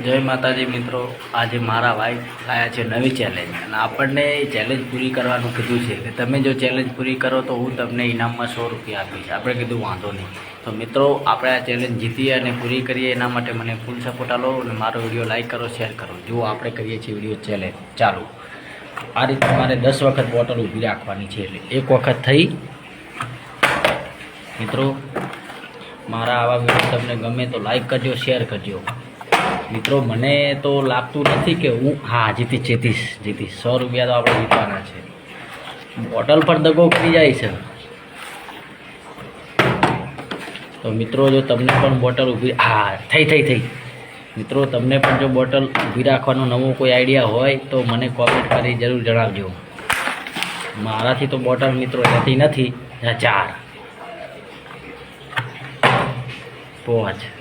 જય માતાજી મિત્રો, આજે મારા વાઈફ લાયા છે નવી ચેલેન્જ અને આપણને ચેલેન્જ પૂરી કરવાનું કીધું છે કે તમે જો ચેલેન્જ પૂરી કરો તો હું તમને ઇનામમાં 100 રૂપિયા આપીશ. આપણે કીધું વાંધો નહીં. તો મિત્રો, આપણે આ ચેલેન્જ જીતીએ અને પૂરી કરીએ એના માટે મને ફૂલ સપોર્ટ આપો અને મારો વિડીયો લાઈક કરો, શેર કરો. જુઓ આપણે કરીએ છીએ વિડીયો ચેલેન્જ ચાલુ. આ રીતે મારે 10 વખત બોટલ ઊભી રાખવાની છે, એટલે એક વખત થઈ. મિત્રો, મારા આવા વિડીયો તમને ગમે તો લાઈક કરજો, શેર કરજો. મિત્રો, મને તો લાગતું નથી કે હું જીતીશ 100 રૂપિયા તો આપણે જીતવાના છે. બોટલ પર દગો કરી જાય છે. તો મિત્રો, જો તમને પણ બોટલ ઊભી થઈ મિત્રો, તમને પણ જો બોટલ ઊભી રાખવાનો નવો કોઈ આઈડિયા હોય તો મને કોમેન્ટ કરી જરૂર જણાવજો. મારાથી તો બોટલ મિત્રો રહેતી નથી. 4 5